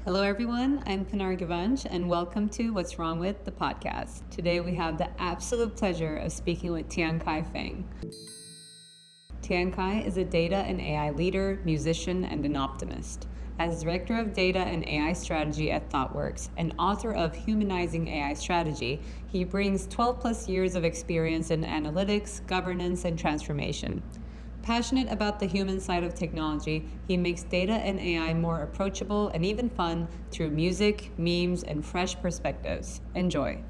Hello, everyone. I'm Pinar Gavanch, and welcome to What's Wrong with the podcast. Today, we have the absolute pleasure of speaking with Tiankai Feng. Tiankai is a data and AI leader, musician, and an optimist. As Director of Data and AI Strategy at Thoughtworks and author of Humanizing AI Strategy, he brings 12 plus years of experience in analytics, governance, and transformation. Passionate about the human side of technology, he makes data and AI more approachable and even fun through music, memes, and fresh perspectives. Enjoy.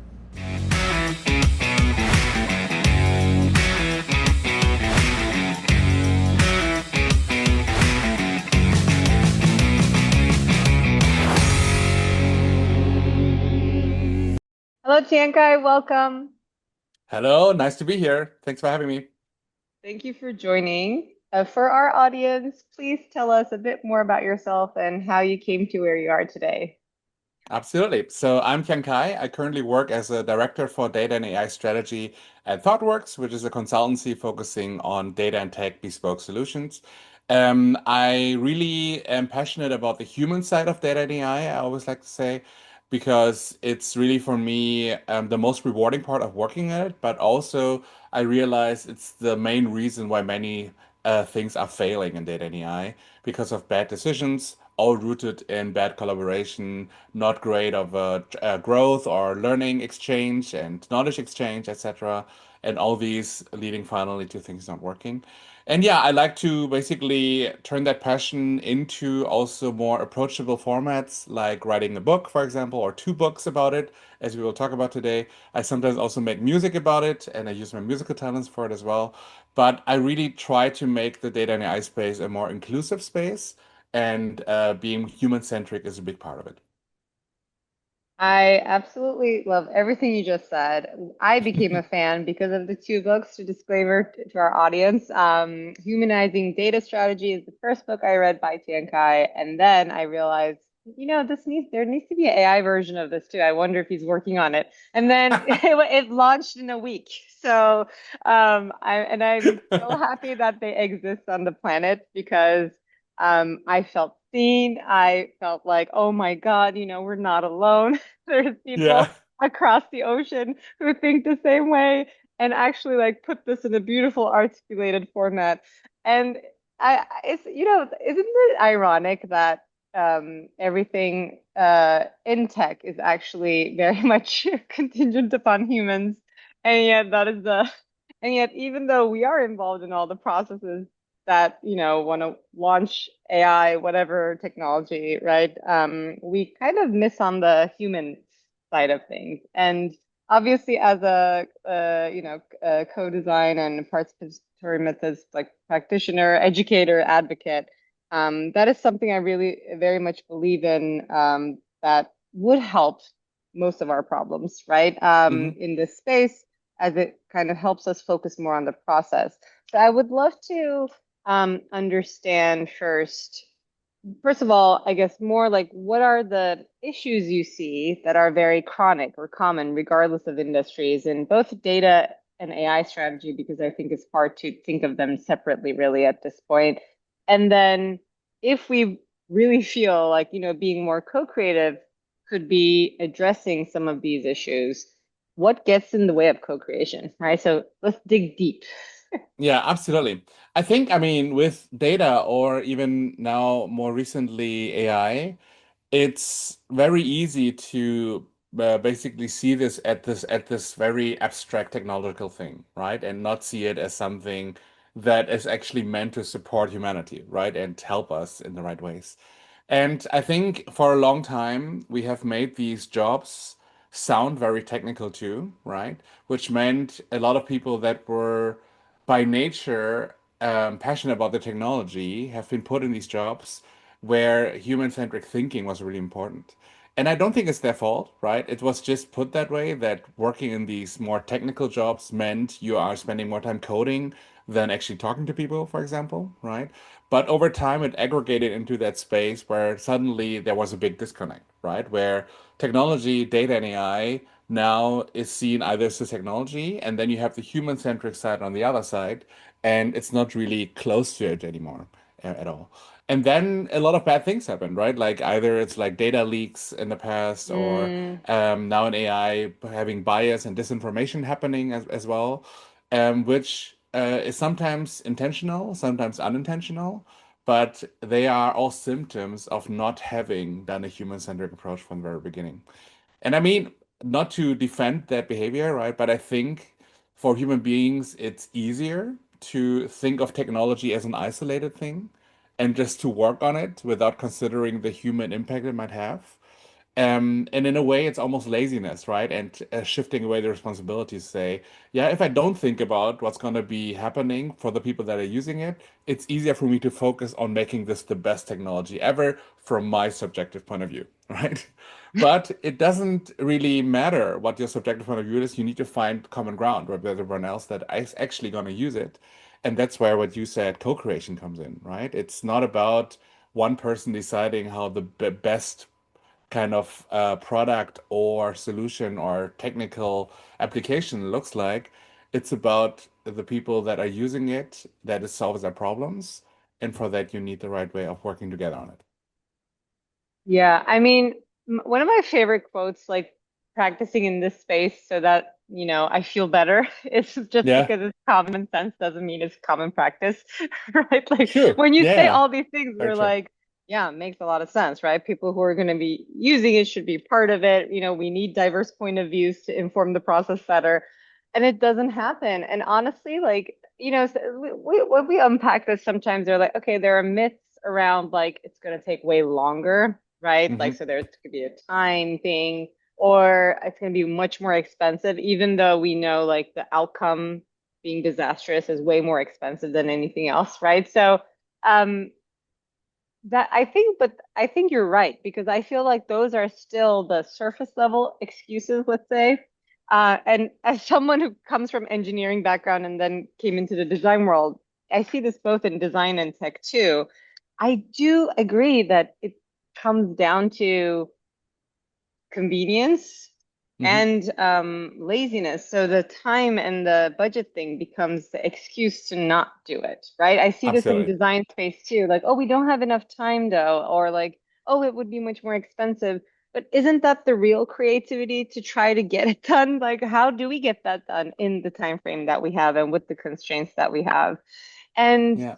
Hello, Tiankai. Welcome. Hello, nice to be here. Thanks for having me. Thank you for joining. For our audience, please tell us a bit more about yourself and how you came to where you are today. Absolutely. So I'm Tiankai. I currently work as a director for data and AI strategy at Thoughtworks, which is a consultancy focusing on data and tech bespoke solutions. I really am passionate about the human side of data and AI, I always like to say, because it's really for me the most rewarding part of working at it, but also I realize it's the main reason why many things are failing in data and AI because of bad decisions, all rooted in bad collaboration, not great of growth or learning exchange and knowledge exchange, etc. And all these leading finally to things not working. And yeah, I like to basically turn that passion into also more approachable formats, like writing a book, for example, or two books about it, as we will talk about today. I sometimes also make music about it, and I use my musical talents for it as well. But I really try to make the data and AI space a more inclusive space, and being human-centric is a big part of it. I absolutely love everything you just said. I became a fan because of the two books, to disclaimer to our audience. Humanizing Data Strategy is the first book I read by Tian Kai, and then I realized, there needs to be an AI version of this too. I wonder if he's working on it. And then it launched in a week. So I'm so happy that they exist on the planet because I felt seen. I felt like, oh my God, we're not alone. There's people Yeah. across the ocean who think the same way and actually like put this in a beautiful articulated format. And isn't it ironic that everything in tech is actually very much contingent upon humans, and yet and yet even though we are involved in all the processes that want to launch AI, whatever technology, right? We kind of miss on the human side of things. And obviously, as a co-design and participatory methods like practitioner, educator, advocate, that is something I really very much believe in. That would help most of our problems, right? Mhm. In this space, as it kind of helps us focus more on the process. So I would love to understand first of all, I guess more like what are the issues you see that are very chronic or common, regardless of industries, in both data and AI strategy, because I think it's hard to think of them separately, really, at this point. And then if we really feel like, being more co-creative could be addressing some of these issues, what gets in the way of co-creation, right? So let's dig deep. Yeah, absolutely. I mean, with data or even now more recently AI, it's very easy to basically see this very abstract technological thing, right? And not see it as something that is actually meant to support humanity, right? And help us in the right ways. And I think for a long time we have made these jobs sound very technical too, right? Which meant a lot of people that were by nature passionate about the technology have been put in these jobs where human-centric thinking was really important. And I don't think it's their fault, right? It was just put that way that working in these more technical jobs meant you are spending more time coding than actually talking to people, for example, right? But over time, it aggregated into that space where suddenly there was a big disconnect, right? Where technology, data, and AI now is seen either as a technology, and then you have the human-centric side on the other side, and it's not really close to it anymore at all. And then a lot of bad things happen, right? Like either it's like data leaks in the past, or Mm, now in AI having bias and disinformation happening as well, which is sometimes intentional, sometimes unintentional, but they are all symptoms of not having done a human-centric approach from the very beginning. And I mean, not to defend that behavior, right? But I think for human beings, it's easier to think of technology as an isolated thing and just to work on it without considering the human impact it might have. And in a way, it's almost laziness, right? And shifting away the responsibilities, say, yeah, if I don't think about what's going to be happening for the people that are using it, it's easier for me to focus on making this the best technology ever from my subjective point of view, right? But it doesn't really matter what your subjective point of view is. You need to find common ground with everyone else that is actually going to use it. And that's where what you said, co-creation comes in, right? It's not about one person deciding how the best kind of product or solution or technical application looks like. It's about the people that are using it, that it solves their problems. And for that, you need the right way of working together on it. yeah, I mean, one of my favorite quotes, like practicing in this space so that, I feel better, it's just Yeah, because it's common sense doesn't mean it's common practice, right? Like true. when you say Yeah, all these things, very we're true. like, yeah, it makes a lot of sense, right? People who are going to be using it should be part of it. We need diverse point of views to inform the process better. And it doesn't happen. And honestly, like, so when we unpack this, sometimes they're like, okay, there are myths around like it's going to take way longer, right? Like, Hmm. so there could be a time thing, or it's going to be much more expensive, even though we know like the outcome being disastrous is way more expensive than anything else, right? So, um, but I think you're right because I feel like those are still the surface level excuses, let's say. And as someone who comes from engineering background and then came into the design world, I see this both in design and tech too. I do agree that it comes down to convenience Hmm. and laziness. So the time and the budget thing becomes the excuse to not do it, right? I see this in Absolutely. design space too. Like, oh, we don't have enough time though, or like, oh, it would be much more expensive. But isn't that the real creativity to try to get it done? Like, how do we get that done in the time frame that we have and with the constraints that we have? And Yeah.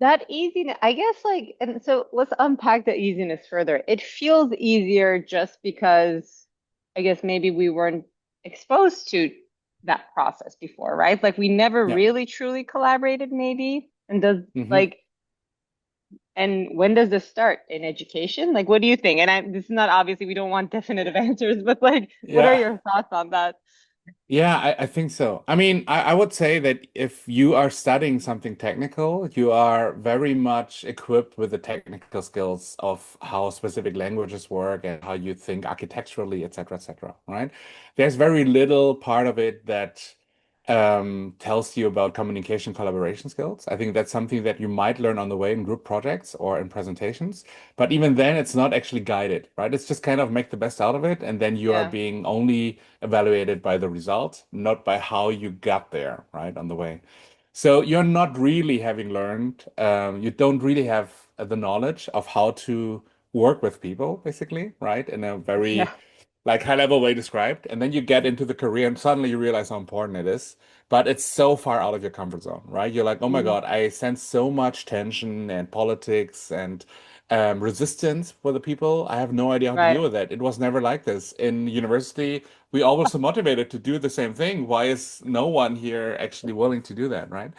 that easiness, I guess, like, and so let's unpack the easiness further. It feels easier just because I guess maybe we weren't exposed to that process before, right? Like we never Yeah. really truly collaborated, maybe. And does Hmm. like, and when does this start in education? Like, what do you think? And this is not obviously we don't want definitive answers, but like, what are Yeah. your thoughts on that? Yeah, I think so. I mean, I would say that if you are studying something technical, you are very much equipped with the technical skills of how specific languages work and how you think architecturally, et cetera, right? There's very little part of it that tells you about communication collaboration skills. I think that's something that you might learn on the way in group projects or in presentations. But even then, it's not actually guided, right? It's just kind of make the best out of it, and then you are Yeah, being only evaluated by the result, not by how you got there, right, on the way. So you're not really having learned, you don't really have the knowledge of how to work with people, basically, right, in a very yeah, like high level way described. And then you get into the career and suddenly you realize how important it is. But it's so far out of your comfort zone, right? You're like, oh my mm, God, I sense so much tension and politics and resistance for the people. I have no idea how to right. deal with that. It was never like this. In university, we all were so motivated to do the same thing. Why is no one here actually willing to do that, right?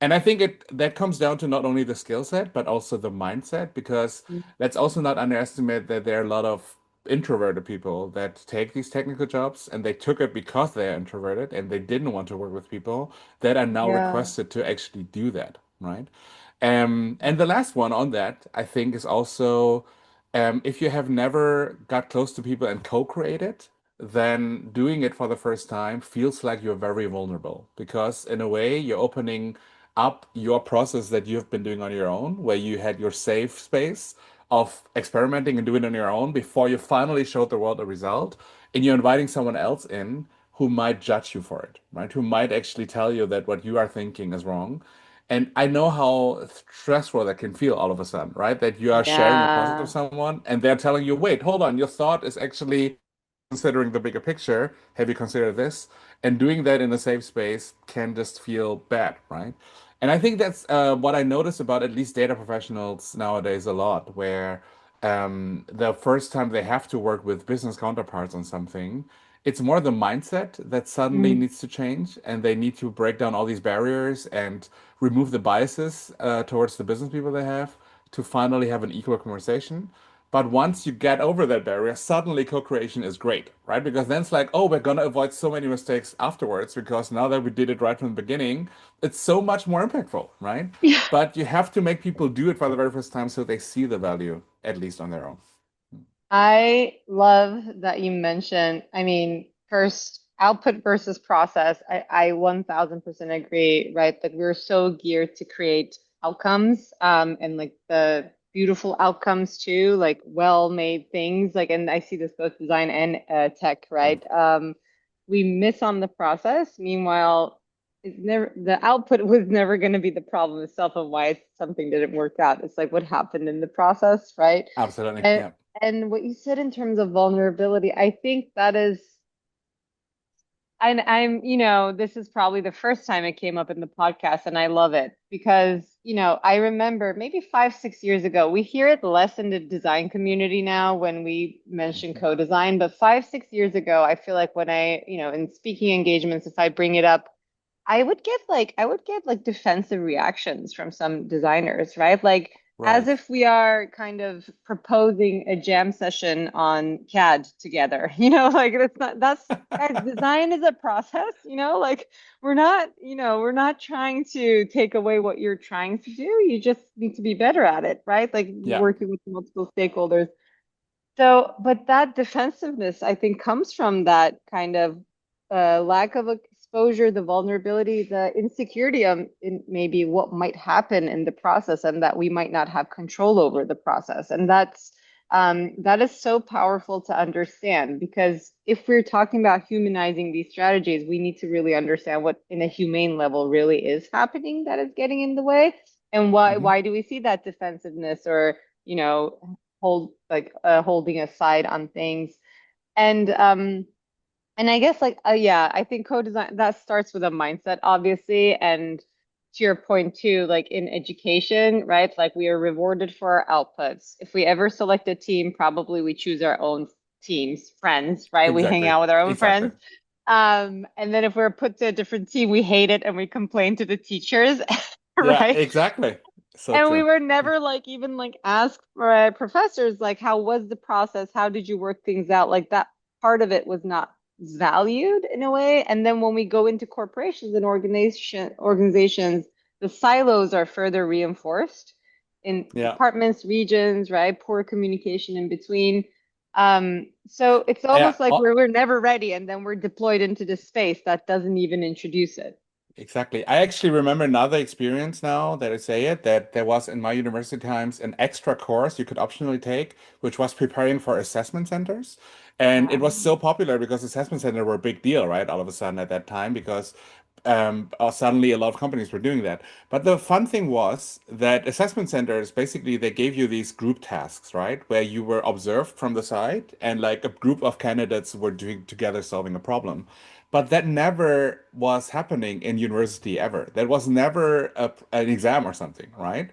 And I think it that comes down to not only the skill set, but also the mindset, because let's also not underestimate that there are a lot of introverted people that take these technical jobs and they took it because they're introverted and they didn't want to work with people that are now Yeah. requested to actually do that, right? And the last one on that, I think, is also if you have never got close to people and co-created, then doing it for the first time feels like you're very vulnerable because, in a way, you're opening up your process that you've been doing on your own, where you had your safe space of experimenting and doing it on your own before you finally showed the world a result. And you're inviting someone else in who might judge you for it, right? Who might actually tell you that what you are thinking is wrong. And I know how stressful that can feel all of a sudden, right? That you are sharing a process with Yeah. someone and they're telling you, wait, hold on, your thought is actually considering the bigger picture. Have you considered this? And doing that in a safe space can just feel bad, right? And I think that's what I notice about at least data professionals nowadays a lot, where the first time they have to work with business counterparts on something, it's more the mindset that suddenly Mm. needs to change, and they need to break down all these barriers and remove the biases towards the business people they have to finally have an equal conversation. But once you get over that barrier, suddenly co-creation is great, right? Because then it's like, oh, we're gonna avoid so many mistakes afterwards because now that we did it right from the beginning, it's so much more impactful, right? Yeah. But you have to make people do it for the very first time so they see the value, at least on their own. I love that you mentioned, I mean, first output versus process. I 1000% agree, right? Like we're so geared to create outcomes, and like the beautiful outcomes too, like well-made things. Like, and I see this both design and tech, Yeah. right? We miss on the process. Meanwhile, it's never the output was never going to be the problem itself of why something didn't work out. It's like what happened in the process, right? Absolutely. And Yeah. and what you said in terms of vulnerability, I think that is, and this is probably the first time it came up in the podcast, and I love it because, I remember maybe 5, 6 years ago, we hear it less in the design community now when we mention Mhm. co-design, but 5, 6 years ago, I feel like when in speaking engagements, if I bring it up, I would get like defensive reactions from some designers, right? Like as Right. if we are kind of proposing a jam session on CAD together. Like that's guys, design is a process, like we're not trying to take away what you're trying to do. You just need to be better at it, right? Like Yeah. working with multiple stakeholders. So, but that defensiveness, I think, comes from that kind of lack of exposure, the vulnerability, the insecurity in maybe what might happen in the process, and that we might not have control over the process. And that is so powerful to understand because if we're talking about humanizing these strategies, we need to really understand what, in a humane level, really is happening that is getting in the way, and why Hmm. why do we see that defensiveness or holding aside on things. And I guess like yeah, I think co-design that starts with a mindset, obviously. And to your point too, like in education, right? Like we are rewarded for our outputs. If we ever select a team, probably we choose our own teams, friends, right? We hang Exactly. out with our own Exactly. friends. And then if we're put to a different team, we hate it and we complain to the teachers, Yeah, right? exactly. So And we true. were never like even like asked for professors like how was the process? How did you work things out? Like that part of it was not valued in a way. And then when we go into corporations and organizations, the silos are further reinforced in Yeah. departments, regions, right? Poor communication in between. So it's Yeah. almost like Oh, we're never ready, and then we're deployed into this space that doesn't even introduce it. exactly. I actually remember another experience now that I say it, that there was in my university times an extra course you could optionally take, which was preparing for assessment centers. And it was so popular because assessment centers were a big deal, right? All of a sudden at that time, because suddenly a lot of companies were doing that. But the fun thing was that assessment centers basically they gave you these group tasks, right? Where you were observed from the side and like a group of candidates were doing together solving a problem. But that never was happening in university ever. That was never an exam or something, right?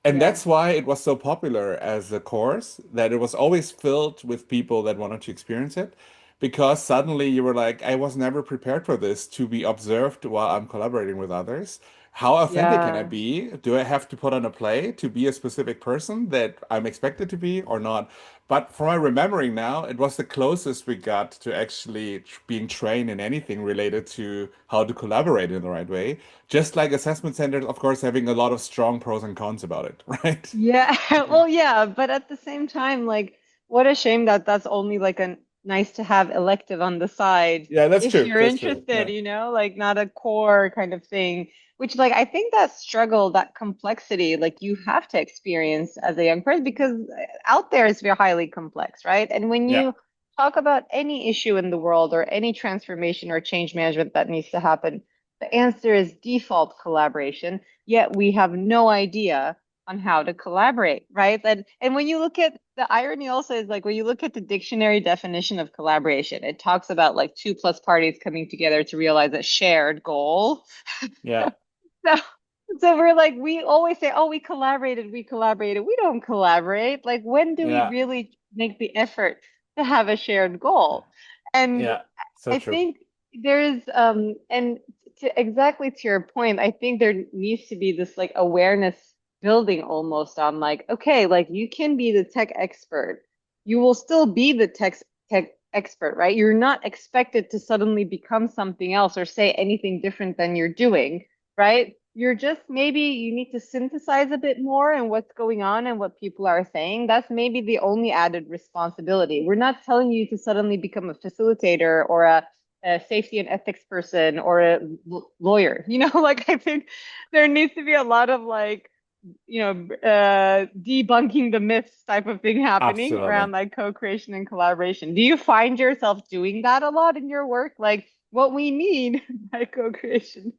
And Yeah. that's why it was so popular as a course, that it was always filled with people that wanted to experience it. Because suddenly you were like, I was never prepared for this to be observed while I'm collaborating with others. How authentic can I Yeah. be? Do I have to put on a play to be a specific person that I'm expected to be or not? But from my remembering now, it was the closest we got to actually being trained in anything related to how to collaborate in the right way. Just like assessment centers, of course, having a lot of strong pros and cons about it, right? Yeah, well, yeah, but at the same time, like, what a shame that that's only like a nice to have elective on the side Yeah, that's if true. you're That's true. interested, Yeah. like not a core kind of thing, which like I think that struggle, that complexity, like you have to experience as a young person because out there is very highly complex, right? And when Yeah. you talk about any issue in the world or any transformation or change management that needs to happen, The answer is default collaboration, yet we have no idea on how to collaborate, right? And when you look at the irony also is like when you look at the dictionary definition of collaboration, it talks about like two plus parties coming together to realize a shared goal. Yeah. So, so we're like, we always say, oh, we collaborated, we collaborated. We don't collaborate. Like, when do we Yeah. really make the effort to have a shared goal? And Yeah. So I true. think there's, and to exactly to your point, I think there needs to be this like awareness building almost on like, okay, like you can be the tech expert. You will still be the tech expert, right? You're not expected to suddenly become something else or say anything different than you're doing, right? You're just maybe you need to synthesize a bit more and what's going on and what people are saying. That's maybe the only added responsibility. We're not telling you to suddenly become a facilitator or a safety and ethics person or a lawyer. You know, like I think there needs to be a lot of like, debunking the myths type of thing happening Absolutely. around like co-creation and collaboration. Do you find yourself doing that a lot in your work? Like what we mean by co-creation?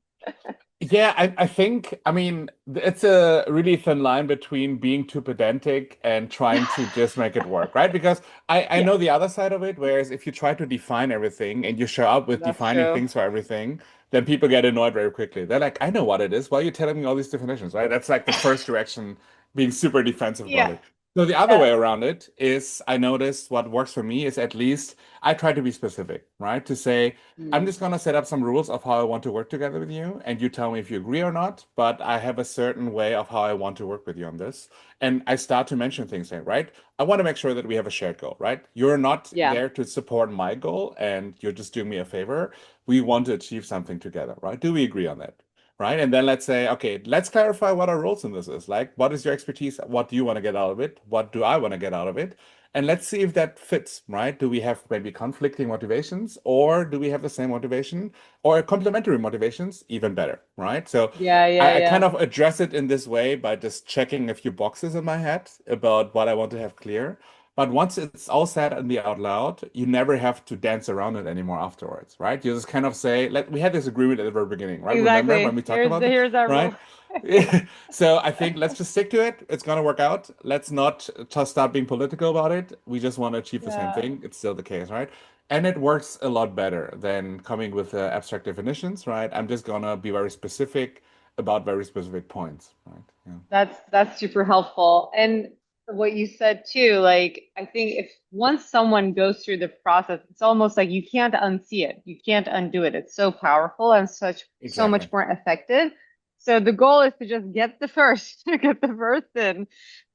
Yeah, I think, I mean, it's a really thin line between being too pedantic and trying to just make it work, right? Because I Yeah, know the other side of it, whereas if you try to define everything and you show up with that's defining true. things for everything, then people get annoyed very quickly. They're like, I know what it is. Why are you telling me all these definitions, right? That's like the first direction, being super defensive about Yeah, it. So the other yeah. way around it is I noticed what works for me is at least I try to be specific, right? To say, I'm Mm. just going to set up some rules of how I want to work together with you, and you tell me if you agree or not. But I have a certain way of how I want to work with you on this. And I start to mention things like, right? I want to make sure that we have a shared goal, right? You're not Yeah. there to support my goal and you're just doing me a favor. We want to achieve something together, right? Do we agree on that? Right. And then let's say, okay, let's clarify what our roles in this is. Like, what is your expertise? What do you want to get out of it? What do I want to get out of it? And let's see if that fits, right? Do we have maybe conflicting motivations or do we have the same motivation or complementary motivations? Even better, right? So Yeah, yeah, I kind yeah. of address it in this way by just checking a few boxes in my head about what I want to have clear. But once it's all said and be out loud, you never have to dance around it anymore afterwards, right? You just kind of say, "Let we had this agreement at the very beginning, right? Remember when Exactly. we talked about it, Here's our rule. right?" So I think let's just stick to it. It's gonna work out. Let's not just start being political about it. We just want to achieve the same Yeah. thing. It's still the case, right? And it works a lot better than coming with abstract definitions, right? I'm just gonna be very specific about very specific points, right? Yeah, That's super helpful. And what you said too, like I think if once someone goes through the process, it's almost like you can't unsee it. You can't undo it. It's so powerful and so exactly. much more effective. So the goal is to just get the first, get the first in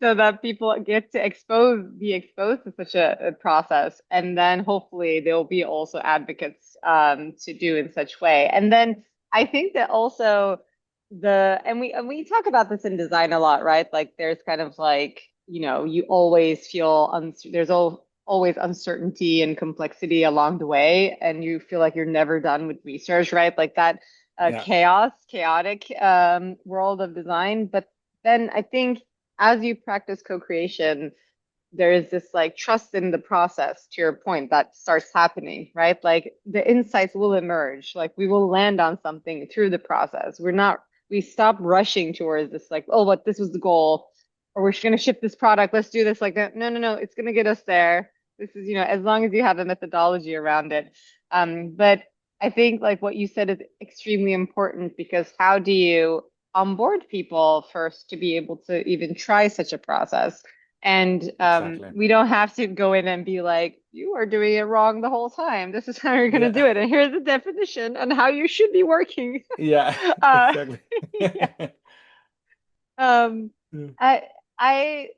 so that people get to be exposed to such a process. And then hopefully there will be also advocates to do in such way. And then I think that also and we talk about this in design a lot, right? Like there's kind of like, you always feel always uncertainty and complexity along the way, and you feel like you're never done with research, right? Like that Yeah, chaotic world of design. But then I think as you practice co-creation, there is this like trust in the process to your point that starts happening, right? Like the insights will emerge, like we will land on something through the process. We stop rushing towards this, like, oh, what this was the goal, or we're going to ship this product. Let's do this like that. No, no, no, it's going to get us there. This is, as long as you have a methodology around it. But I think like what you said is extremely important because how do you onboard people first to be able to even try such a process? And exactly. we don't have to go in and be like, you are doing it wrong the whole time. This is how you're going to Yeah, do it. And here's the definition and how you should be working. yeah, Uh, exactly. yeah. Um, I, I,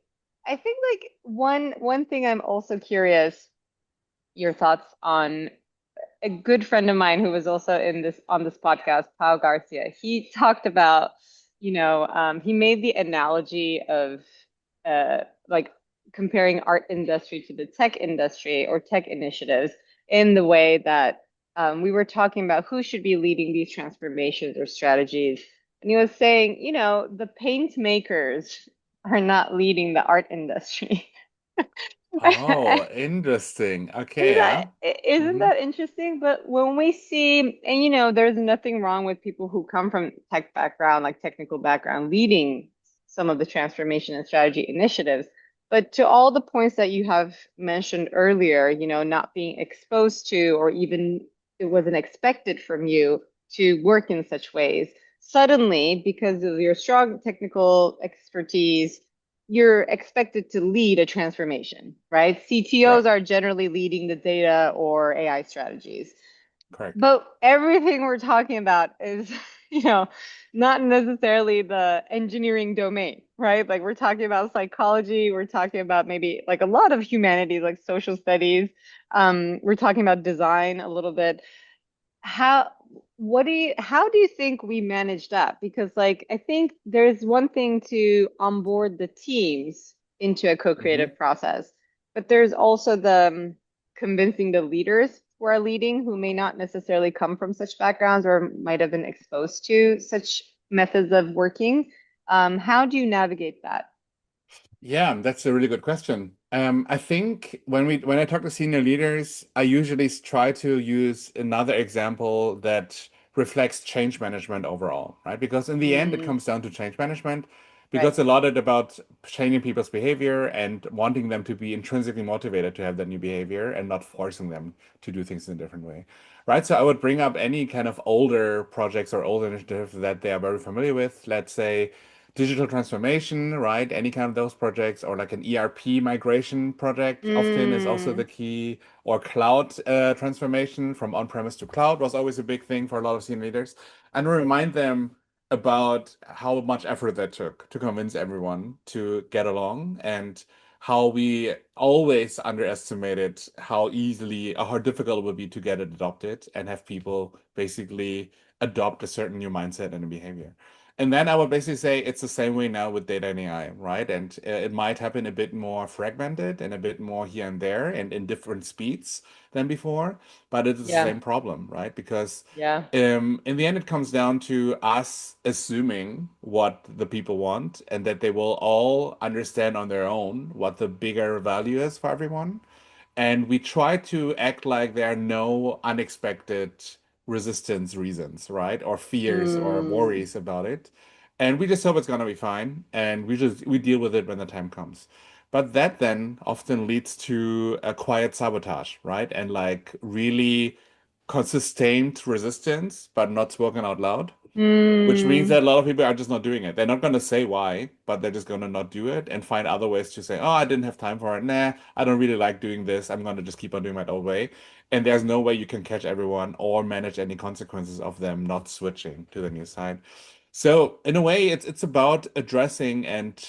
I think like one thing I'm also curious your thoughts on a good friend of mine who was also in this on this podcast, Pau Garcia. He talked about, he made the analogy of like comparing art industry to the tech industry or tech initiatives in the way that we were talking about who should be leading these transformations or strategies. And he was saying, the paint makers are not leading the art industry. Oh, interesting. Okay, yeah. Isn't Hmm. that interesting? But when we see, and there's nothing wrong with people who come from tech background, like technical background, leading some of the transformation and strategy initiatives. But to all the points that you have mentioned earlier, not being exposed to, or even it wasn't expected from you to work in such ways, suddenly, because of your strong technical expertise, you're expected to lead a transformation, right? CTOs Right. are generally leading the data or AI strategies. Correct. But everything we're talking about is, you know, not necessarily the engineering domain, right? Like we're talking about psychology, we're talking about maybe like a lot of humanities, like social studies. We're talking about design a little bit. How, how do you think we manage that? Because like I think there's one thing to onboard the teams into a Hmm. co-creative process, but there's also the convincing the leaders who are leading who may not necessarily come from such backgrounds or might have been exposed to such methods of working. How do you navigate that? Yeah, that's a really good question. I think when I talk to senior leaders, I usually try to use another example that reflects change management overall, right? Because in the end, it Mm, comes down to change management, right. because a lot of it about changing people's behavior and wanting them to be intrinsically motivated to have that new behavior and not forcing them to do things in a different way, right? So I would bring up any kind of older projects or older initiatives that they are very familiar with. Let's say digital transformation, right? Any kind of those projects, or like an ERP migration project often is also the Mm, key, or cloud transformation from on-premise to cloud was always a big thing for a lot of senior leaders. And remind them about how much effort that took to convince everyone to get along, and how we always underestimated how easily or how difficult it would be to get it adopted and have people basically adopt a certain new mindset and a behavior. And then I would basically say it's the same way now with data and AI, right? And it might happen a bit more fragmented and a bit more here and there and in different speeds than before, but it is the yeah, same problem, right? Because yeah. in the end, it comes down to us assuming what the people want and that they will all understand on their own what the bigger value is for everyone. And we try to act like there are no unexpected resistance reasons, right? Or fears or Mm, worries about it. And we just hope it's gonna be fine. And we deal with it when the time comes. But that then often leads to a quiet sabotage, right? And like really consistent resistance, but not spoken out loud. Which means mm. that a lot of people are just not doing it. They're not going to say why, but they're just going to not do it and find other ways to say, oh, I didn't have time for it. Nah, I don't really like doing this. I'm going to just keep on doing my old way. And there's no way you can catch everyone or manage any consequences of them not switching to the new side. So in a way, it's about addressing and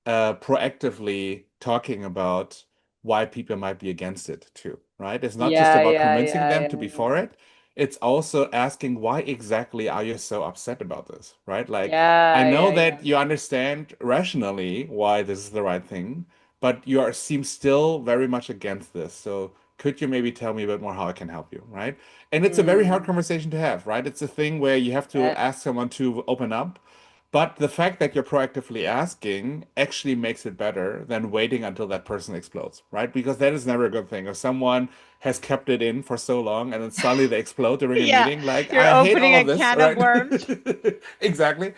proactively talking about why people might be against it too, right? It's not just Yeah, about yeah, convincing yeah, them yeah, to be yeah. for it. It's also asking why exactly are you so upset about this, right? Like, I Yeah, know yeah, yeah. that you understand rationally why this is the right thing, but you are seem still very much against this. So could you maybe tell me a bit more how I can help you, right? And it's a very hard Mm, conversation to have, right? It's a thing where you have to that, ask someone to open up. But the fact that you're proactively asking actually makes it better than waiting until that person explodes, right? Because that is never a good thing. If someone has kept it in for so long and then suddenly they explode during a yeah, meeting, like, you're I hate opening all a of this, can of right? worms. Exactly.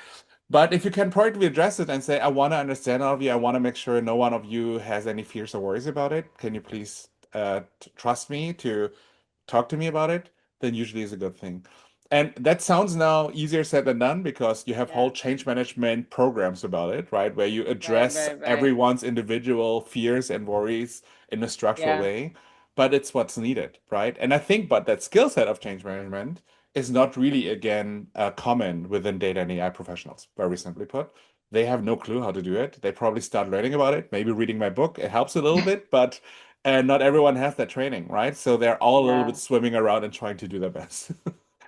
But if you can proactively address it and say, I want to understand all of you, I want to make sure no one of you has any fears or worries about it. Can you please trust me to talk to me about it, then usually is a good thing. And that sounds now easier said than done because you have Yeah, whole change management programs about it, right? Where you right, address right, right. everyone's individual fears and worries in a structural Yeah, way, but it's what's needed, right? And I think, but that skill set of change management is not really, again, common within data and AI professionals, very simply put. They have no clue how to do it. They probably start learning about it, maybe reading my book. It helps a little bit, but and not everyone has that training, right? So they're all a little bit yeah. swimming around and trying to do their best.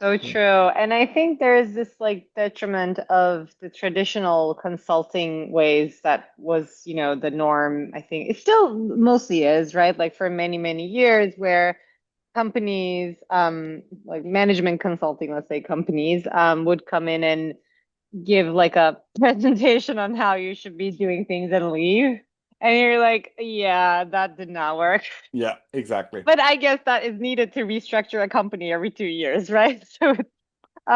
So Yeah. true. And I think there's this like detriment of the traditional consulting ways that was, the norm. I think it still mostly is, right? Like for many, many years where companies, like management consulting, let's say companies, would come in and give like a presentation on how you should be doing things and leave. And you're like, yeah, that did not work. Yeah, exactly. But I guess that is needed to restructure a company every 2 years, right? So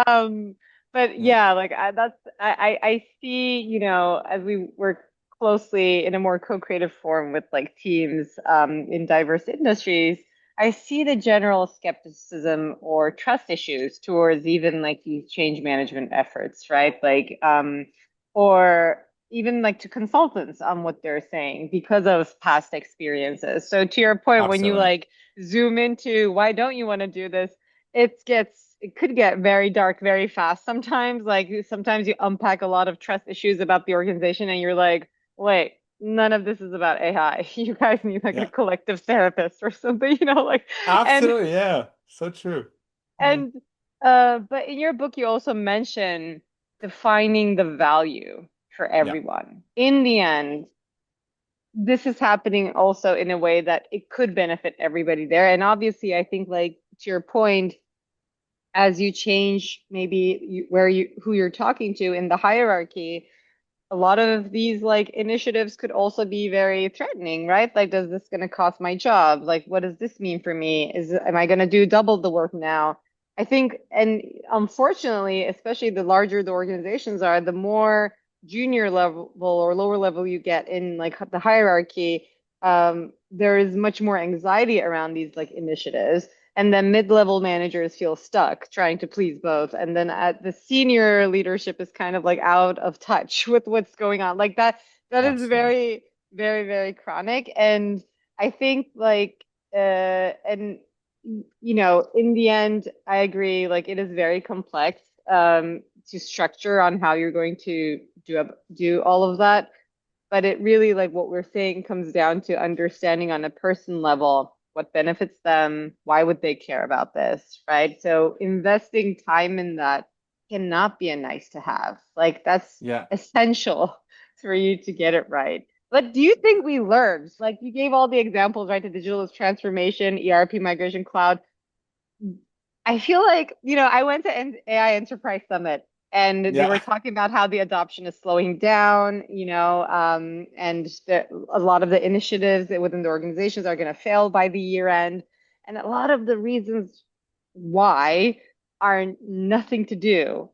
Um, but Yeah, yeah, like I see, as we work closely in a more co-creative form with like teams in diverse industries, I see the general skepticism or trust issues towards even like these change management efforts, right? Like or even like to consultants on what they're saying because of past experiences. So to your point, when you absolutely. like zoom into why don't you want to do this? It could get very dark very fast sometimes. Like sometimes you unpack a lot of trust issues about the organization and you're like, wait, none of this is about AI. You guys need like a Yeah, collective therapist or something, like and absolutely. Yeah, so true. Yeah, and but in your book you also mention defining the value for yeah, everyone. In the end, this is happening also in a way that it could benefit everybody there. And obviously, I think like to your point, as you change maybe who you're talking to in the hierarchy, a lot of these like initiatives could also be very threatening, right? Like, does this going to cost my job? Like, what does this mean for me? Am I going to do double the work now? I think, and unfortunately, especially the larger the organizations are, the more junior level or lower level you get in like the hierarchy, there is much more anxiety around these like initiatives. And then mid-level managers feel stuck trying to please both. And then at the senior leadership is kind of like out of touch with what's going on. Like that is absolutely. very, very, very chronic. And I think like and in the end, I agree, like it is very complex to structure on how you're going to do all of that. But it really, like what we're saying, comes down to understanding on a person level what benefits them, why would they care about this, right? So investing time in that cannot be a nice to have. Like that's Yeah. essential for you to get it right. But do you think we learned? Like you gave all the examples, right? The digital transformation, ERP migration, cloud. I feel like, I went to AI Enterprise Summit and they Yeah, were talking about how the adoption is slowing down, and a lot of the initiatives within the organizations are going to fail by the year end. And a lot of the reasons why are nothing to do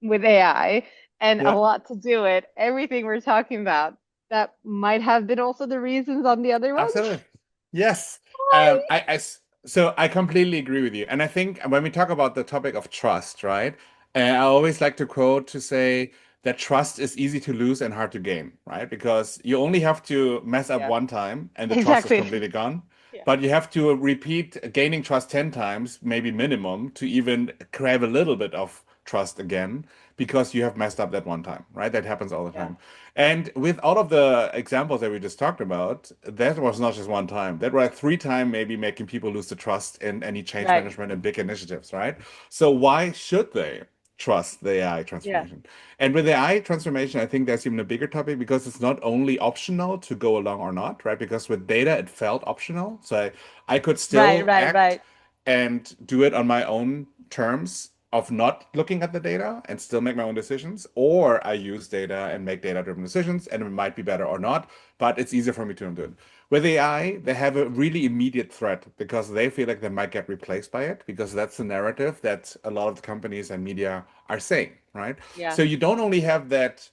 with AI and a yeah, lot to do with everything we're talking about. That might have been also the reasons on the other ones. absolutely. Yes. Why? So I completely agree with you. And I think when we talk about the topic of trust, right? I always like to quote to say that trust is easy to lose and hard to gain, right? Because you only have to mess up Yeah, one time and the trust is exactly. completely gone. Yeah, But you have to repeat gaining trust 10 times, maybe minimum, to even crave a little bit of trust again, because you have messed up that one time, right? That happens all the yeah, time. And with all of the examples that we just talked about, that was not just one time. That were three times maybe making people lose the trust in any change right. management and big initiatives, right? So why should they trust the AI Yeah. transformation? And with AI transformation, I think there's even a bigger topic because it's not only optional to go along or not, right? Because with data, it felt optional. So I could Right, still right, act right. and do it on my own terms of not looking at the data and still make my own decisions, or I use data and make data-driven decisions, and it might be better or not, but it's easier for me to do it. With AI, they have a really immediate threat because they feel like they might get replaced by it, because that's the narrative that a lot of the companies and media are saying, right? Yeah, So you don't only have that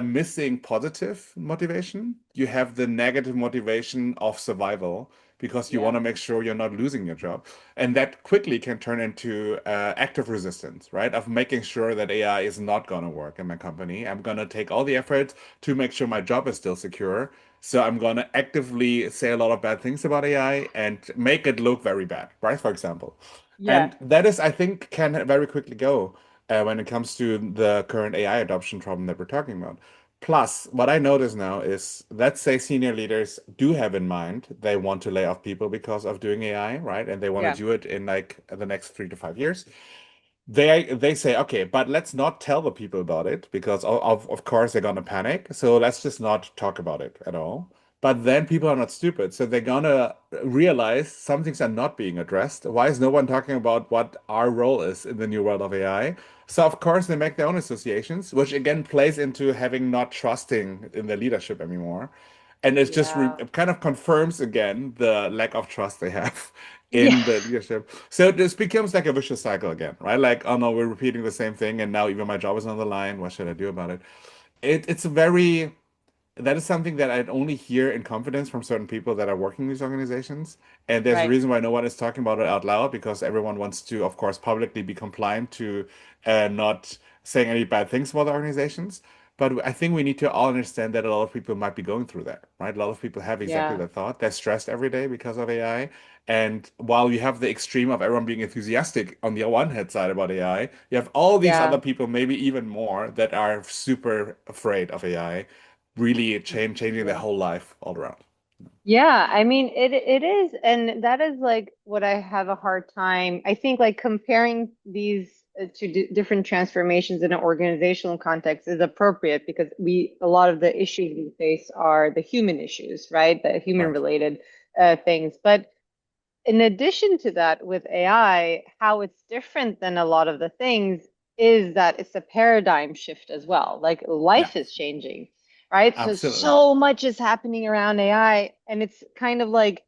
missing positive motivation, you have the negative motivation of survival because you want yeah, to make sure you're not losing your job. And that quickly can turn into active resistance, right? Of making sure that AI is not going to work in my company. I'm going to take all the effort to make sure my job is still secure. So I'm going to actively say a lot of bad things about AI and make it look very bad, right? For example. yeah, And that is, I think, can very quickly go when it comes to the current AI adoption problem that we're talking about. Plus, what I notice now is, let's say senior leaders do have in mind they want to lay off people because of doing AI, right? And they want to yeah, do it in like the next 3 to 5 years. They say, okay, but let's not tell the people about it because of course they're gonna panic. So let's just not talk about it at all. But then people are not stupid, so they're gonna realize some things are not being addressed. Why is no one talking about what our role is in the new world of AI? So of course they make their own associations, which again plays into having not trusting in the leadership anymore. And it's just Yeah. it kind of confirms again the lack of trust they have Yeah. in the leadership. So this becomes like a vicious cycle again, right? Like, oh no, we're repeating the same thing, and now even my job is on the line. What should I do about it? It's a very that is something that I'd only hear in confidence from certain people that are working in these organizations. And there's a Right. reason why no one is talking about it out loud because everyone wants to, of course, publicly be compliant to not saying any bad things about the organizations. But I think we need to all understand that a lot of people might be going through that, right? A lot of people have exactly Yeah. that thought. They're stressed every day because of AI. And while you have the extreme of everyone being enthusiastic on the one hand side about AI, you have all these Yeah. other people, maybe even more, that are super afraid of AI really changing their Absolutely. whole life all around. Yeah, I mean it is, and that is like what I have a hard time. I think like comparing these to d different transformations in an organizational context is appropriate because we a lot of the issues we face are the human issues, right? The human Right. related things. But in addition to that, with AI, how it's different than a lot of the things is that it's a paradigm shift as well. Like Yeah, life is changing, right? So absolutely. so much is happening around AI, and it's kind of like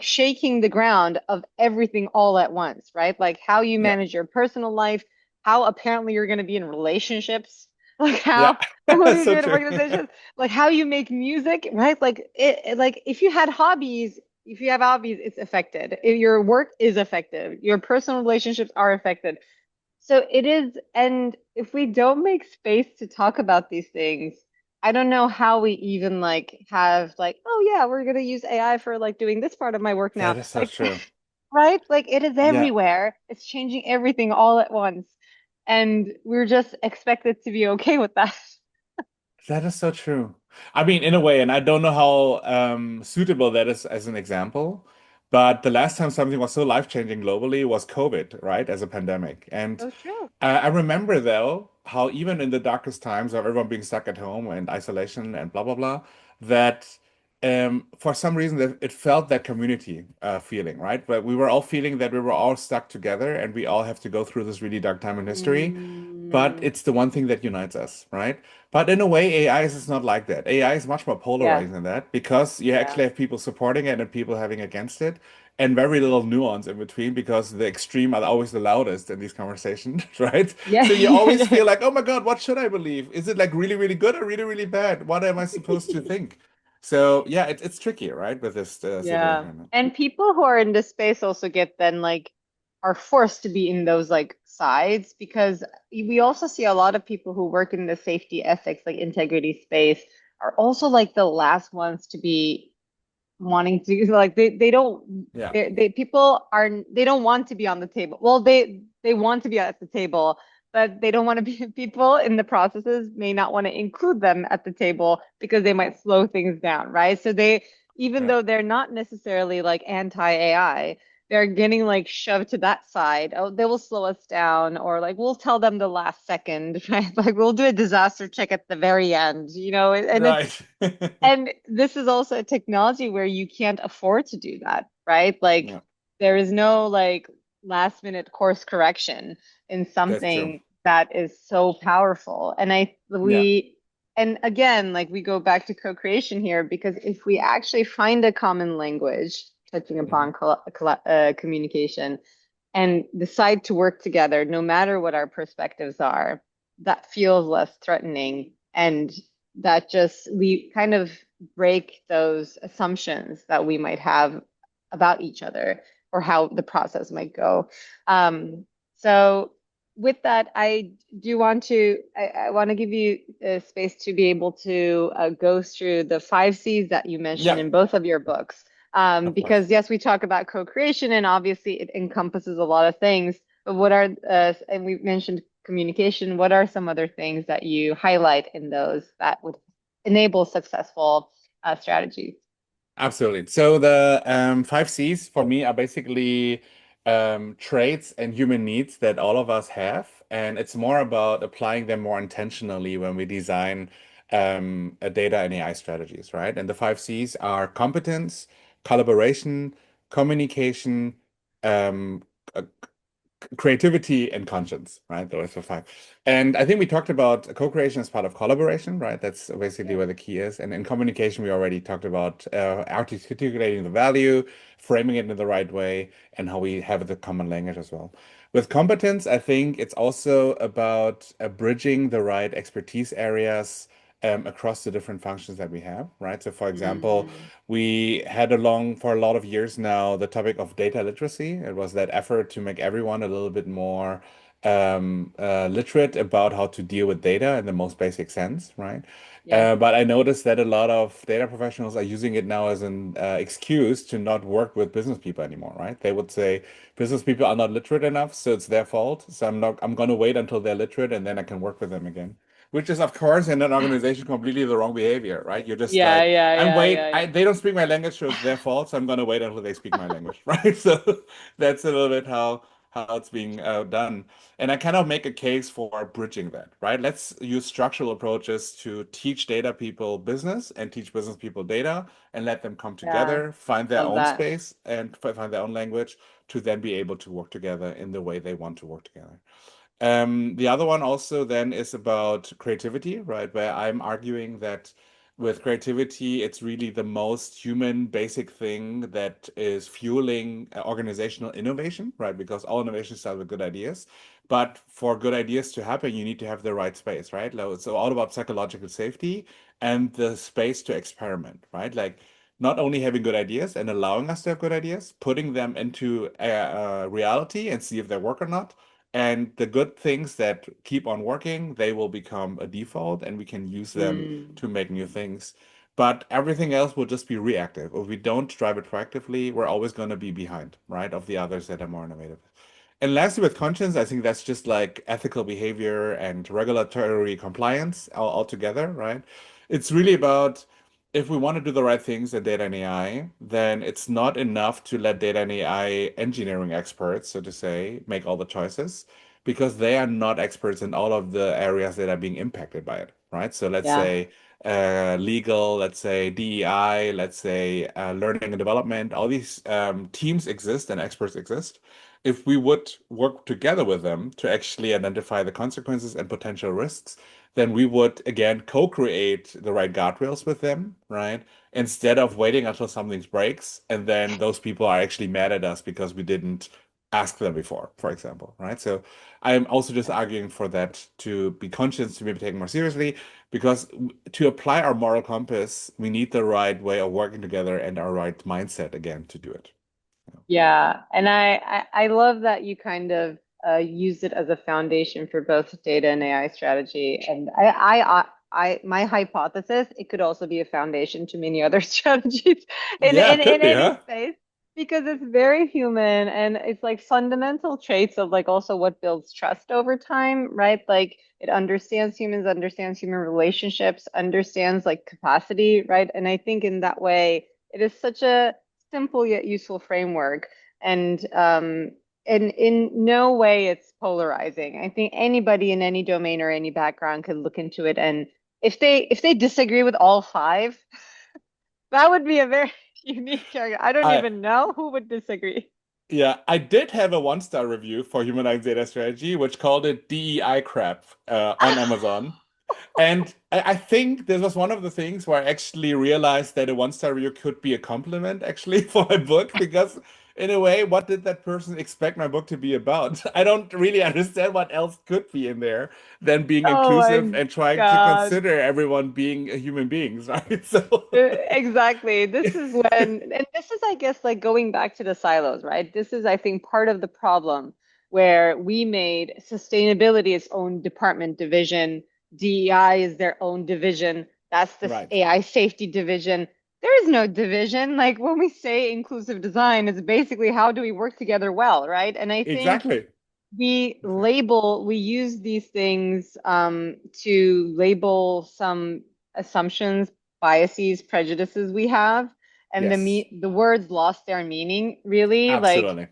shaking the ground of everything all at once, right? Like how you Yeah. manage your personal life, how apparently you're going to be in relationships, like Yeah. how what do you So do in true. organizations, like how you make music, right? Like like if you had hobbies, if you have hobbies, it's affected. If your work is affected. Your personal relationships are affected. So it is, and if we don't make space to talk about these things, I don't know how we even like have like, oh yeah, we're gonna use AI for like doing this part of my work That now. is so Like, true. right? Like it is Yeah, everywhere. It's changing everything all at once. And we're just expected to be okay with that. that is so true. I mean, in a way, and I don't know how suitable that is as an example, but the last time something was so life-changing globally was COVID, right? As a pandemic. And So true. I remember though how even in the darkest times of everyone being stuck at home and isolation and blah blah blah, that for some reason that it felt that community feeling, right? But we were all feeling that we were all stuck together and we all have to go through this really dark time in history. But Mm, it's the one thing that unites us, right? But in a way, AI is not like that. AI is much more yeah. polarizing than that because you Yeah. actually have people supporting it and people having against it and very little nuance in between because the extreme are always the loudest in these conversations, right? Yeah. So you always feel like, oh my God, what should I believe? Is it like really, really good or really, really bad? What am I supposed to think? So yeah, it's tricky, right, with this Yeah. situation. And people who are in this space also get then like are forced to be in those like sides because we also see a lot of people who work in the safety ethics, like integrity space, are also like the last ones to be wanting to like they don't Yeah, they people are they don't want to be on the table. Well, they want to be at the table, but they don't want to be people in the processes may not want to include them at the table because they might slow things down, right? So they even yeah, though they're not necessarily like anti-AI, they're getting like shoved to that side. Oh, they will slow us down, or like we'll tell them the last second, right? Like we'll do a disaster check at the very end, and it's right. and this is also a technology where you can't afford to do that, right? Like Yeah, there is no like last minute course correction in that's true. something that is so powerful. Yeah. And again, like we go back to co-creation here because if we actually find a common language touching Mhm. upon communication and decide to work together, no matter what our perspectives are, that feels less threatening. And that just, we kind of break those assumptions that we might have about each other or how the process might go. So, with that, I do want to, I want to give you a space to be able to go through the 5 C's that you mentioned Yeah, in both of your books. of course. Because yes, we talk about co-creation and obviously it encompasses a lot of things, but and we mentioned communication, what are some other things that you highlight in those that would enable successful strategies? Absolutely. So the 5 C's for me are basically traits and human needs that all of us have. And it's more about applying them more intentionally when we design a data and AI strategies, right? And the 5 C's are competence, collaboration, communication, um, creativity and conscience, right? Those are five. And I think we talked about co-creation as part of collaboration, right? That's basically Yeah. where the key is. And in communication, we already talked about articulating the value, framing it in the right way, and how we have the common language as well. With competence, I think it's also about bridging the right expertise areas across the different functions that we have, right? So, for example, Mm, we had along for a lot of years now the topic of data literacy. It was that effort to make everyone a little bit more literate about how to deal with data in the most basic sense, right? yeah. But I noticed that a lot of data professionals are using it now as an excuse to not work with business people anymore, right? They would say business people are not literate enough, so it's their fault. So I'm going to wait until they're literate and then I can work with them again. Which is, of course, in an organization completely the wrong behavior, right? You're just Yeah, like, yeah, I'm yeah, wait, yeah, yeah. they don't speak my language, so it's their fault. So I'm going to wait until they speak my language, right? So that's a little bit how it's being done. And I kind of make a case for bridging that, right? Let's use structural approaches to teach data people business and teach business people data and let them come Yeah, together, find their love own that. space and find their own language to then be able to work together in the way they want to work together. The other one also then is about creativity, right? Where I'm arguing that with creativity, it's really the most human basic thing that is fueling organizational innovation, right? Because all innovation starts with good ideas. But for good ideas to happen, you need to have the right space, right? It's all about psychological safety and the space to experiment, right? Like not only having good ideas and allowing us to have good ideas, putting them into reality and see if they work or not, and the good things that keep on working, they will become a default and we can use them Mm, to make new things. But everything else will just be reactive. If we don't drive it proactively, we're always going to be behind, right, of the others that are more innovative. And lastly, with conscience, I think that's just like ethical behavior and regulatory compliance all together, right? It's really about if we want to do the right things in data and AI, then it's not enough to let data and AI engineering experts, so to say, make all the choices because they are not experts in all of the areas that are being impacted by it, right? So let's yeah. say legal, let's say DEI, let's say learning and development, all these teams exist and experts exist if we would work together with them to actually identify the consequences and potential risks, then we would again co-create the right guardrails with them, right? Instead of waiting until something breaks and then those people are actually mad at us because we didn't ask them before, for example, right? So I'm also just arguing for that to be conscious, to be taken more seriously, because to apply our moral compass, we need the right way of working together and our right mindset again to do it. Yeah, and I love that you kind of used it as a foundation for both data and AI strategy. And my hypothesis, it could also be a foundation to many other strategies Yeah, in could be, any huh? space because it's very human and it's like fundamental traits of like also what builds trust over time, right? Like it understands humans, understands human relationships, understands like capacity, right? And I think in that way, it is such a simple yet useful framework. And in no way it's polarizing. I think anybody in any domain or any background could look into it, and if they disagree with all five, that would be a very unique character. I don't I even know who would disagree. Yeah, I did have a one-star review for Humanizing Data Strategy, which called it DEI crap on Amazon. And I think this was one of the things where I actually realized that a one-star review could be a compliment actually for my book, because in a way, what did that person expect my book to be about? I don't really understand what else could be in there than being Oh inclusive my and trying to God. consider everyone being human beings, right? So Exactly. This is when, and this is, I guess, like going back to the silos, right? This is, I think, part of the problem where we made sustainability its own department division, DEI is their own division, that's the right. AI safety division. There is no division. Like when we say inclusive design, it's basically how do we work together well, right? And I think Exactly. we use these things to label some assumptions, biases, prejudices we have, and Yes, the words lost their meaning, really. Like absolutely. I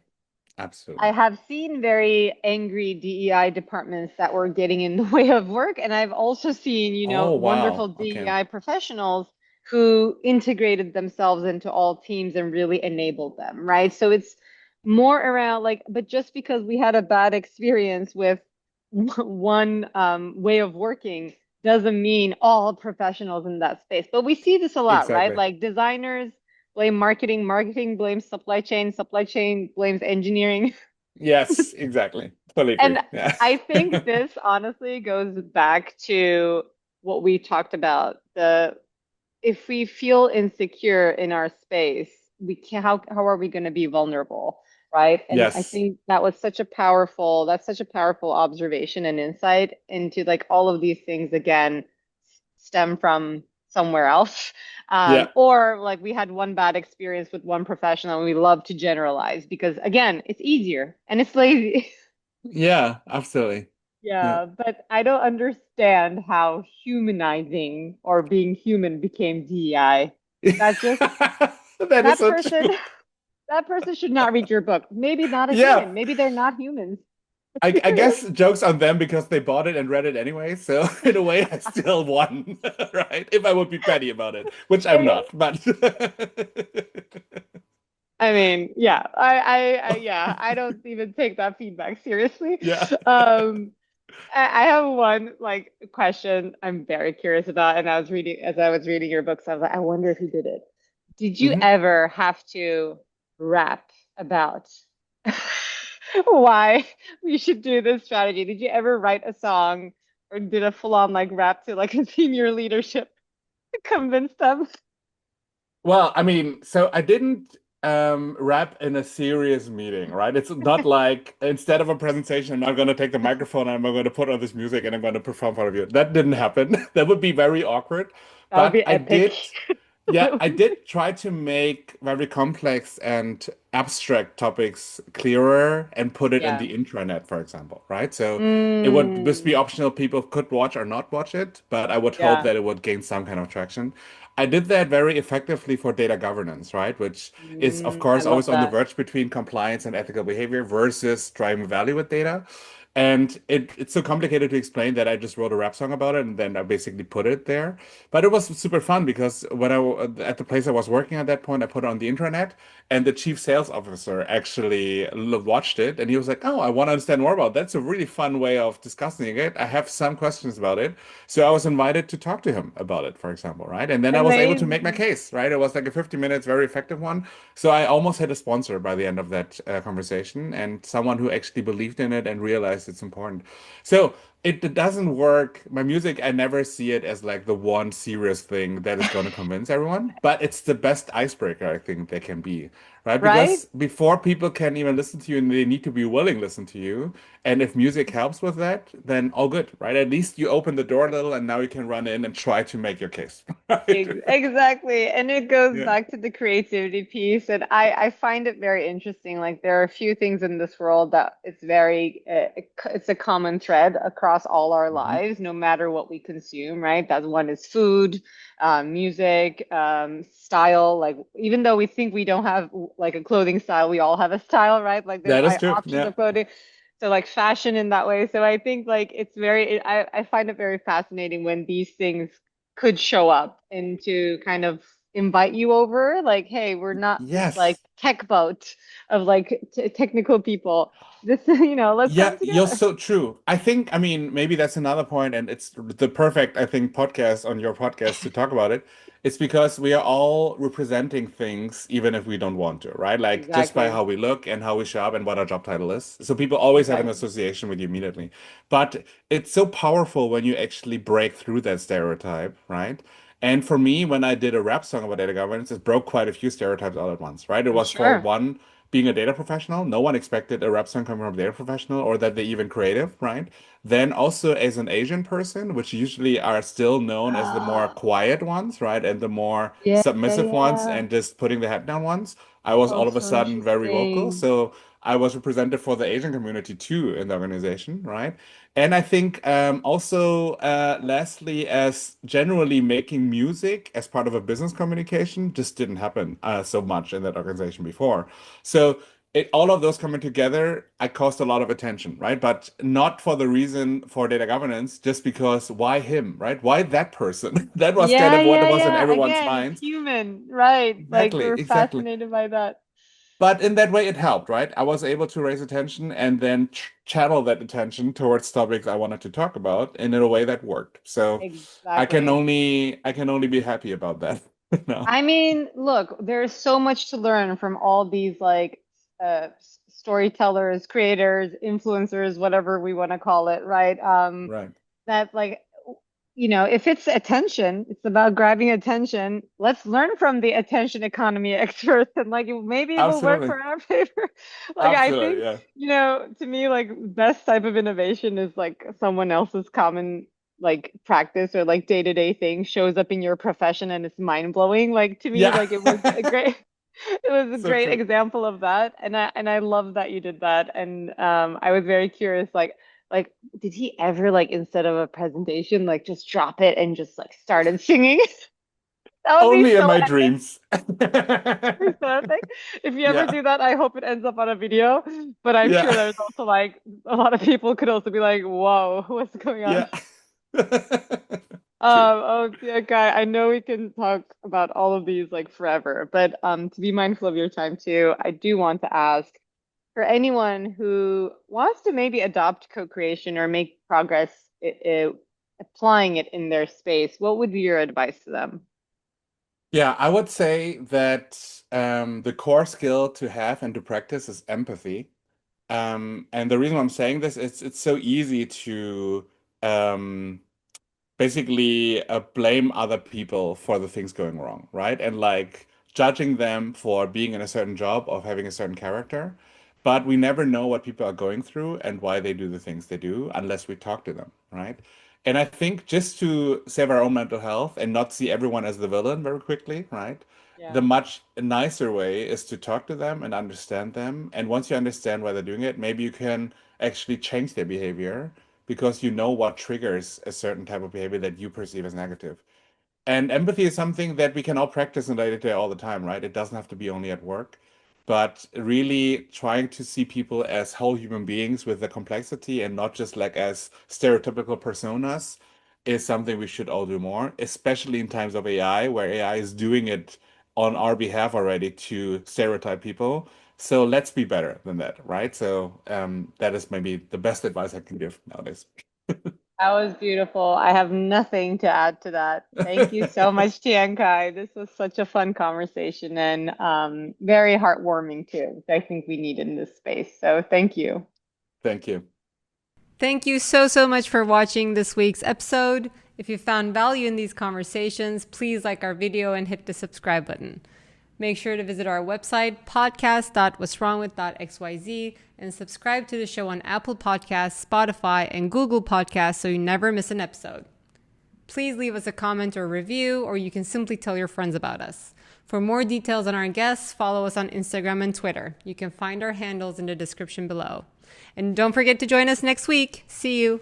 Absolutely. have seen very angry DEI departments that were getting in the way of work, and I've also seen, Oh, wonderful wow. Okay. DEI professionals who integrated themselves into all teams and really enabled them, right? So more around like, but just because we had a bad experience with one way of working doesn't mean all professionals in that space. But we see this a lot, right? Exactly. Like designers blame marketing, marketing blames supply chain blames engineering. Yes, exactly. Totally agree. And Yeah. I think this honestly goes back to what we talked about, the if we feel insecure in our space, we can how are we going to be vulnerable, right? And I Yes. think that was that's such a powerful observation and insight into like all of these things again stem from somewhere else. Yeah. Or like we had one bad experience with one professional and we love to generalize because again, it's easier and it's lazy. Yeah, absolutely. Yeah. Yeah, but I don't understand how humanizing or being human became DEI. That just That is that so person true. that person should not read your book. Maybe not a Yeah. human. Maybe they're not humans. I Period. guess jokes on them because they bought it and read it anyway. So in a way, I still won, right? If I would be petty about it, which I'm I, not, but I mean, yeah, yeah, I don't even take that feedback seriously. yeah. Um, I have one like question I'm very curious about, and as I was reading your books, I was like, I wonder if you did it. Did you Hmm. ever have to rap about why we should do this strategy? Did you ever write a song or did a full-on like rap to like a senior leadership to convince them? Well, I mean, so I didn't rap in a serious meeting, right? It's not like instead of a presentation, I'm going to take the microphone and I'm going to put on this music and I'm going to perform in front of you. That didn't happen. That would be very awkward. That would But be I epic. did, yeah, I did try to make very complex and abstract topics clearer and put it in Yeah. the intranet, for example, right? So it would just be Mm, optional. People could watch or not watch it, but I would hope yeah. that it would gain some kind of traction. I did that very effectively for data governance, right? Which is, of I course, love always on the that. verge between compliance and ethical behavior versus driving value with data. And it's so complicated to explain that I just wrote a rap song about it and then I basically put it there. But it was super fun because when at the place I was working at that point, I put it on the intranet and the chief sales officer actually watched it and he was like, "Oh, I want to understand more about that. That's a really fun way of discussing it. I have some questions about it." So I was invited to talk to him about it, for example, right? And then I was able to make my Amazing. case, right? It was like a 50 minutes, very effective one. So I almost had a sponsor by the end of that conversation and someone who actually believed in it and realized it's important. So it doesn't work. My music, I never see it as like the one serious thing that is going to convince everyone, but it's the best icebreaker I think there can be, right? Right? Because before people can even listen to you and they need to be willing to listen to you, and if music helps with that, then all good, right? At least you open the door a little and now you can run in and try to make your case, right? Exactly. And it goes Yeah. back to the creativity piece. And I find it very interesting. Like there are a few things in this world that it's it's a common thread across all our Mhm. lives, no matter what we consume, right? That one is food, music, style. Like even though we think we don't have like a clothing style, we all have a style, right? Like there's That is true. options Yeah. of clothing. So like fashion in that way. So I think like I find it very fascinating when these things could show up and to kind of invite you over like hey we're not this like Yes. tech boat of like t technical people this let's Yeah, come you're together. so true. I think, I mean, maybe that's another point, and it's the perfect, I think, podcast on your podcast to talk about it. It's because we are all representing things, even if we don't want to, right? Like just by Exactly. how we look and how we show up and what our job title is. So people always have an Exactly. association with you immediately. But it's so powerful when you actually break through that stereotype, right? And for me, when I did a rap song about data governance, it broke quite a few stereotypes all at once, right? It For was for sure. one being a data professional. No one expected a rep song coming from a data professional or that they're even creative, right? Then also as an Asian person, which usually are still known as the more Ah, quiet ones, right? And the more yeah, submissive ones yeah. and just putting the head down ones. I was Oh, all of a so sudden very vocal. interesting. So I was represented for the Asian community too in the organization, right? And I think also, lastly, as generally making music as part of a business communication just didn't happen so much in that organization before. So all of those coming together, I caused a lot of attention, right? But not for the reason for data governance, just because why him, right? Why that person? That was kind Yeah, of what yeah, was in yeah. everyone's Again, minds. human, right? Like Exactly, we're exactly. fascinated by that. But in that way, it helped, right? I was able to raise attention and then ch channel that attention towards topics I wanted to talk about, and in a way that worked. So Exactly. I can only be happy about that. No, I mean, look, there's so much to learn from all these like storytellers, creators, influencers, whatever we want to call it, right? right. That like, if it's attention, it's about grabbing attention. Let's learn from the attention economy experts, and like maybe it will work Absolutely. for our favor. Like I Absolutely. think, Yeah. to me, like best type of innovation is like someone else's common like practice or like day-to-day thing shows up in your profession and it's mind-blowing. Like to me, Yeah. like it was a great it was a So great true. example of that. And I love that you did that. And I was very curious, like did he ever like instead of a presentation like just drop it and just like started singing? That would be Only in so my epic, dreams. so epic. If you ever Yeah. do that, I hope it ends up on a video. But I'm sure Yeah. there's also like a lot of people could also be like, "Whoa, what's going on?" Yeah. True. Oh, yeah, Guy, I know we can talk about all of these like forever, but to be mindful of your time too, I do want to ask for anyone who wants to maybe adopt co-creation or make progress applying it in their space, what would be your advice to them? Yeah, I would say that the core skill to have and to practice is empathy. And the reason why I'm saying this is it's so easy to um, basically blame other people for the things going wrong, right? And like judging them for being in a certain job or having a certain character. But we never know what people are going through and why they do the things they do unless we talk to them, right? And I think just to save our own mental health and not see everyone as the villain very quickly, right? The Yeah. much nicer way is to talk to them and understand them. And once you understand why they're doing it, maybe you can actually change their behavior because you know what triggers a certain type of behavior that you perceive as negative. And empathy is something that we can all practice in day-to-day all the time, right? It doesn't have to be only at work, but really trying to see people as whole human beings with the complexity and not just like as stereotypical personas is something we should all do more, especially in times of AI, where AI is doing it on our behalf already to stereotype people. So let's be better than that, right? So that is maybe the best advice I can give nowadays. That was beautiful. I have nothing to add to that. Thank you so much, Tiankai. This was such a fun conversation and very heartwarming too, which I think we need in this space. So thank you. Thank you. Thank you so, so much for watching this week's episode. If you found value in these conversations, please like our video and hit the subscribe button. Make sure to visit our website, podcast.what'swrongwith.xyz, and subscribe to the show on Apple Podcasts, Spotify, and Google Podcasts so you never miss an episode. Please leave us a comment or review, or you can simply tell your friends about us. For more details on our guests, follow us on Instagram and Twitter. You can find our handles in the description below. And don't forget to join us next week. See you.